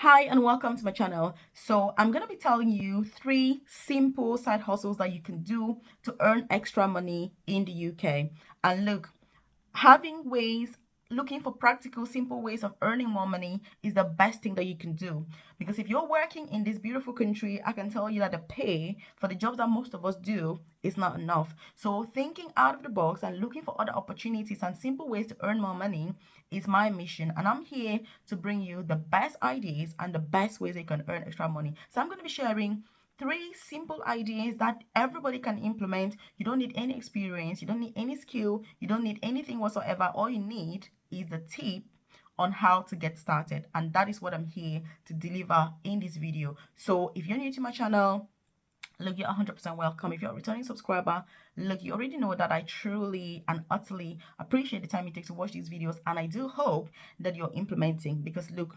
Hi and welcome to my channel. So I'm going to be telling you 3 simple side hustles that you can do to earn extra money in the UK. And look, having ways looking for practical simple ways of earning more money is the best thing that you can do, because if you're working in this beautiful country, I can tell you that the pay for the jobs that most of us do is not enough. So thinking out of the box and looking for other opportunities and simple ways to earn more money is my mission, and I'm here to bring you the best ideas and the best ways you can earn extra money. So I'm going to be sharing 3 simple ideas that everybody can implement. You don't need any experience, you don't need any skill, you don't need anything whatsoever. All you need is the tip on how to get started, and that is what I'm here to deliver in this video. So if you're new to my channel, look, you're 100% welcome. If you're a returning subscriber, look, you already know that I truly and utterly appreciate the time you take to watch these videos, and I do hope that you're implementing, because look,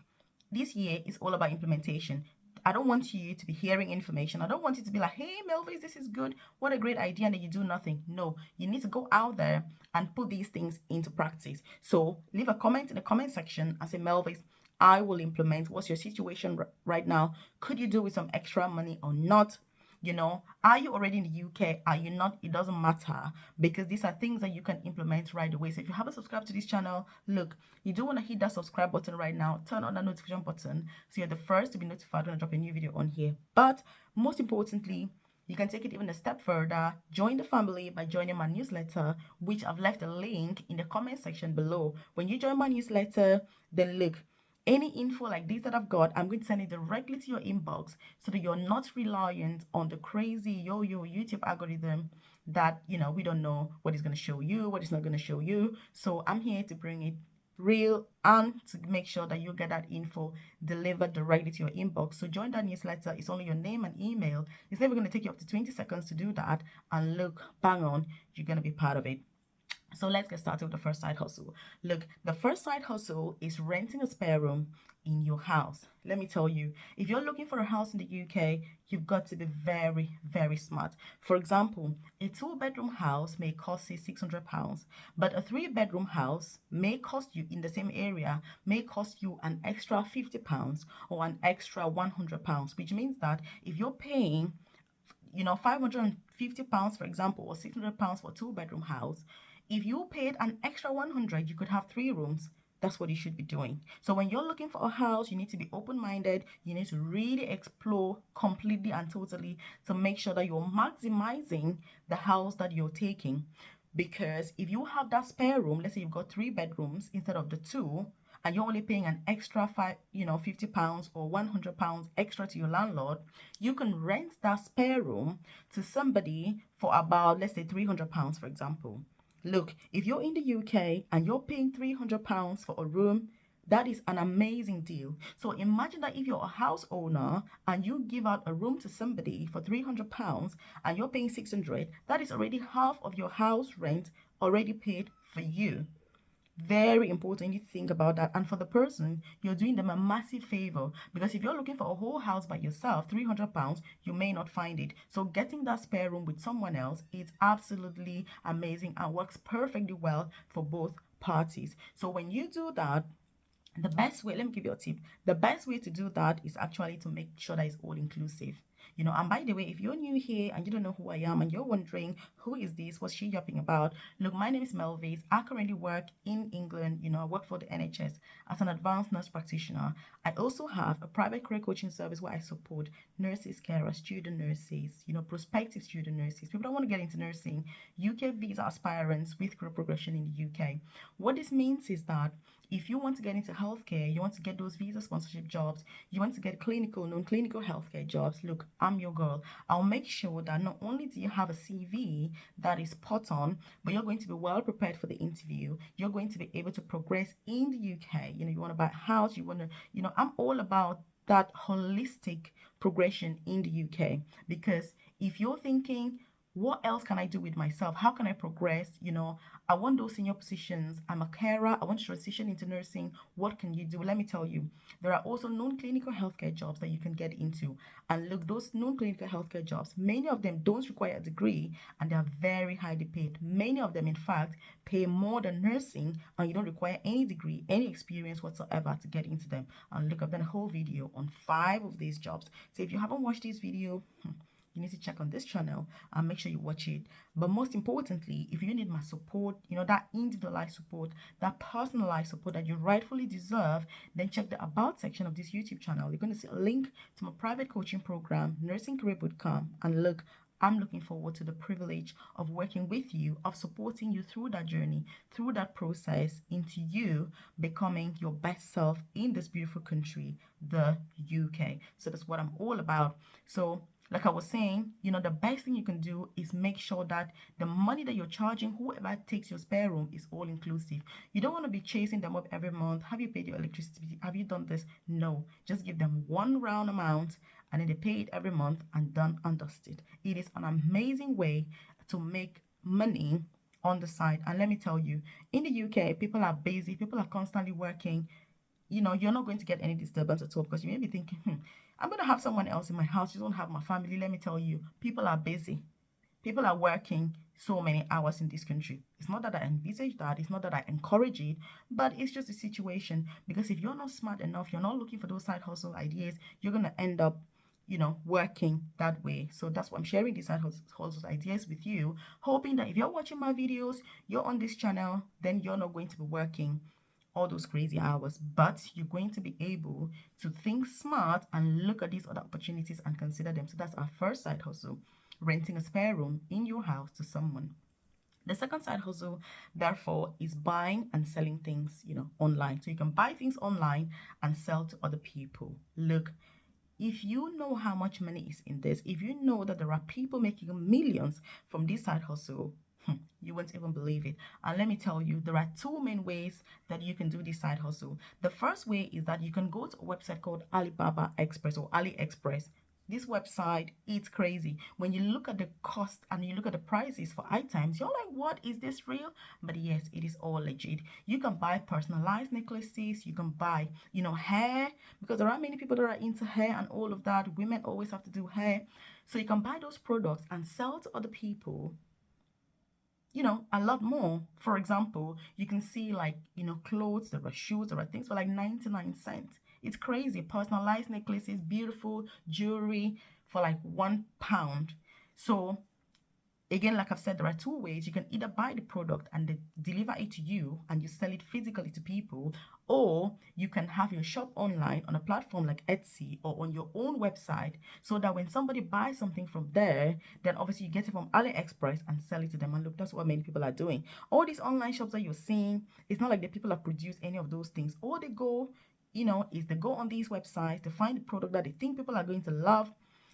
this year is all about implementation. I don't want you to be hearing information. I don't want you to be like, hey, Melvis, this is good. What a great idea. And then you do nothing. No, you need to go out there and put these things into practice. So leave a comment in the comment section and say, Melvis, I will implement. What's your situation right now? Could you do with some extra money or not? Are you already in the UK? Are you not? It doesn't matter, because these are things that you can implement right away. So if you haven't subscribed to this channel, look, you do want to hit that subscribe button right now. Turn on that notification button so you're the first to be notified when I drop a new video on here. But most importantly, you can take it even a step further. Join the family by joining my newsletter, which I've left a link in the comment section below. When you join my newsletter, then look, any info like this that I've got, I'm going to send it directly to your inbox so that you're not reliant on the crazy yo-yo YouTube algorithm that, we don't know what is going to show you, what is not going to show you. So I'm here to bring it real and to make sure that you get that info delivered directly to your inbox. So join that newsletter. It's only your name and email. It's never going to take you up to 20 seconds to do that. And look, bang on, you're going to be part of it. So let's get started with the first side hustle. Look, the first side hustle is renting a spare room in your house. Let me tell you, if you're looking for a house in the UK, you've got to be very, very smart. For example, a 2-bedroom house may cost, say, £600, but a 3-bedroom house may cost you in the same area, may cost you an extra £50 or an extra £100, which means that if you're paying £550, for example, or £600 for a 2-bedroom house, if you paid an extra 100, you could have 3 rooms. That's what you should be doing. So when you're looking for a house, you need to be open-minded. You need to really explore completely and totally to make sure that you're maximizing the house that you're taking. Because if you have that spare room, let's say you've got 3 bedrooms instead of the 2, and you're only paying an extra £50 or £100 extra to your landlord, you can rent that spare room to somebody for about, let's say, £300, for example. Look, if you're in the UK and you're paying £300 for a room, that is an amazing deal. So imagine that if you're a house owner and you give out a room to somebody for £300 and you're paying 600, that is already half of your house rent already paid for you. Very important you think about that. And for the person, you're doing them a massive favor, because if you're looking for a whole house by yourself, £300, you may not find it. So getting that spare room with someone else is absolutely amazing and works perfectly well for both parties. So when you do that, the best way, let me give you a tip. The best way to do that is actually to make sure that it's all inclusive. And by the way, if you're new here and you don't know who I am and you're wondering who is this, what's she yapping about, look, my name is Melvis. I currently work in England. I work for the NHS as an advanced nurse practitioner. I also have a private career coaching service where I support nurses, carers, student nurses, prospective student nurses, people that want to get into nursing, UK visa aspirants with career progression in the UK. What this means is that if you want to get into healthcare, you want to get those visa sponsorship jobs, you want to get clinical, non-clinical healthcare jobs, look, I'm your girl. I'll make sure that not only do you have a CV that is spot on, but you're going to be well prepared for the interview. You're going to be able to progress in the UK. You want to buy a house, you want to, I'm all about that holistic progression in the UK, because if you're thinking, What else can I do with myself? How can I progress? I want those senior positions. I'm a carer. I want to transition into nursing. What can you do? Let me tell you, there are also non-clinical healthcare jobs that you can get into. And look, those non-clinical healthcare jobs, many of them don't require a degree and they are very highly paid. Many of them, in fact, pay more than nursing, and you don't require any degree, any experience whatsoever to get into them. And look, I've done a whole video on 5 of these jobs. So if you haven't watched this video, you need to check on this channel and make sure you watch it. But most importantly, if you need my support, that individualized support, that personalized support that you rightfully deserve, then check the about section of this YouTube channel. You're going to see a link to my private coaching program, Nursing Career Bootcamp. And look, I'm looking forward to the privilege of working with you, of supporting you through that journey, through that process, into you becoming your best self in this beautiful country, the UK. So that's what I'm all about. So like I was saying, the best thing you can do is make sure that the money that you're charging whoever takes your spare room is all inclusive. You don't want to be chasing them up every month. Have you paid your electricity? Have you done this? No. Just give them one round amount and then they pay it every month and done and dusted. It is an amazing way to make money on the side. And let me tell you, in the UK, people are busy, people are constantly working. You're not going to get any disturbance at all because you may be thinking, I'm going to have someone else in my house. You don't have my family. Let me tell you, people are busy. People are working so many hours in this country. It's not that I envisage that. It's not that I encourage it, but it's just a situation. Because if you're not smart enough, you're not looking for those side hustle ideas, you're going to end up working that way. So that's why I'm sharing these side hustle ideas with you, hoping that if you're watching my videos, you're on this channel, then you're not going to be working all those crazy hours, but you're going to be able to think smart and look at these other opportunities and consider them. So that's our first side hustle, renting a spare room in your house to someone. The second side hustle, therefore, is buying and selling things, online. So you can buy things online and sell to other people. Look, if you know how much money is in this, if you know that there are people making millions from this side hustle, you won't even believe it. And let me tell you, there are 2 main ways that you can do this side hustle. The first way is that you can go to a website called Alibaba Express or AliExpress. This website, it's crazy. When you look at the cost and you look at the prices for items, you're like, what, is this real? But yes, it is all legit. You can buy personalized necklaces, you can buy, hair, because there are many people that are into hair and all of that. Women always have to do hair. So you can buy those products and sell to other people, a lot more. For example, you can see like, clothes, there are shoes, there are things for like 99 cents. It's crazy. Personalized necklaces, beautiful jewelry for like £1. So again, like I've said, there are 2 ways. You can either buy the product and they deliver it to you and you sell it physically to people, or you can have your shop online on a platform like Etsy or on your own website, so that when somebody buys something from there, then obviously you get it from AliExpress and sell it to them. And look, that's what many people are doing. All these online shops that you're seeing, it's not like the people have produced any of those things. All they go, is they go on these websites, to find the product that they think people are going to love,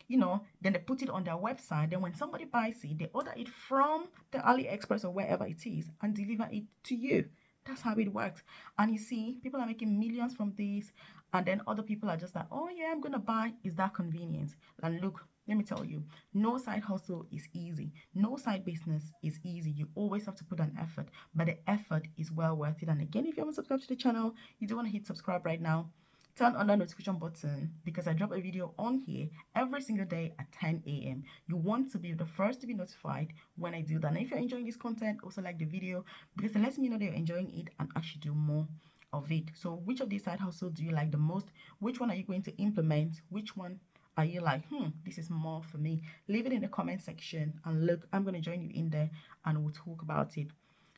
then they put it on their website. Then when somebody buys it, they order it from the AliExpress or wherever it is and deliver it to you. That's how it works. And you see, people are making millions from this. And then other people are just like, oh yeah, I'm going to buy. Is that convenient? And look, let me tell you, no side hustle is easy. No side business is easy. You always have to put an effort, but the effort is well worth it. And again, if you haven't subscribed to the channel, you do want to hit subscribe right now. Turn on the notification button, because I drop a video on here every single day at 10 a.m. You want to be the first to be notified when I do that. And if you're enjoying this content, also like the video, because it lets me know that you're enjoying it and I should do more of it. So which of these side hustles do you like the most? Which one are you going to implement? Which one are you like, this is more for me? Leave it in the comment section, and look, I'm going to join you in there and we'll talk about it.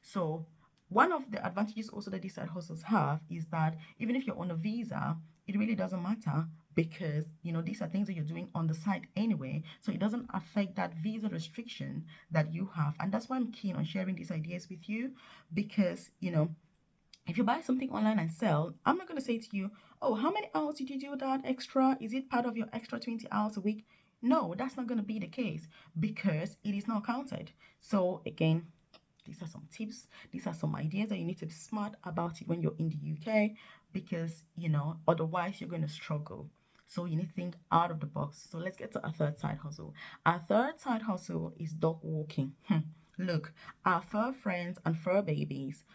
So one of the advantages also that these side hustles have is that even if you're on a visa, it really doesn't matter, because these are things that you're doing on the side anyway, so it doesn't affect that visa restriction that you have. And that's why I'm keen on sharing these ideas with you, because if you buy something online and sell, I'm not going to say to you, oh, how many hours did you do that extra? Is it part of your extra 20 hours a week? No, that's not going to be the case, because it is not counted. So again, these are some tips, these are some ideas that you need to be smart about it when you're in the UK, because otherwise you're going to struggle. So you need to think out of the box. So let's get to our third side hustle. Our third side hustle is dog walking. Look, our fur friends and fur babies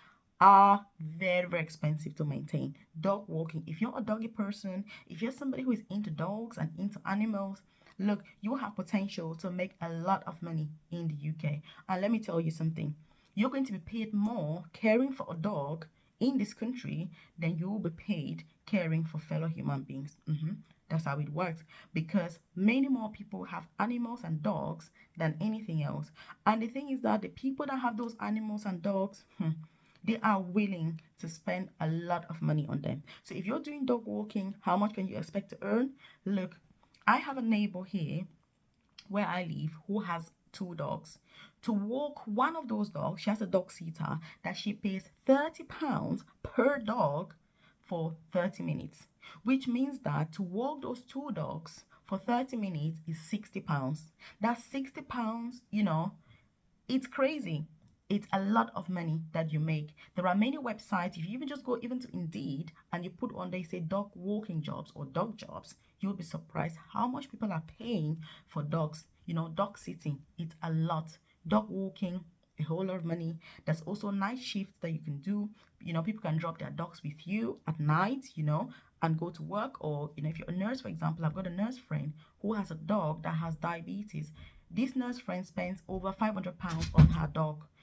are very, very expensive to maintain. Dog walking, if you're a doggy person, if you're somebody who is into dogs and into animals, look, you have potential to make a lot of money in the UK. And let me tell you something, you're going to be paid more caring for a dog in this country than you will be paid caring for fellow human beings. That's how it works, because many more people have animals and dogs than anything else. And the thing is that the people that have those animals and dogs, they are willing to spend a lot of money on them. So if you're doing dog walking, how much can you expect to earn? Look, I have a neighbor here where I live who has two dogs. To walk one of those dogs, she has a dog sitter that she pays £30 per dog for 30 minutes, which means that to walk those two dogs for 30 minutes is £60. That's £60, it's crazy. It's a lot of money that you make. There are many websites. If you even just go even to Indeed and you put on, they say dog walking jobs or dog jobs, you'll be surprised how much people are paying for dogs. Dog sitting, it's a lot. Dog walking, a whole lot of money. There's also night shifts that you can do. People can drop their dogs with you at night, and go to work. Or, if you're a nurse, for example, I've got a nurse friend who has a dog that has diabetes. This nurse friend spends over £500 on her dog.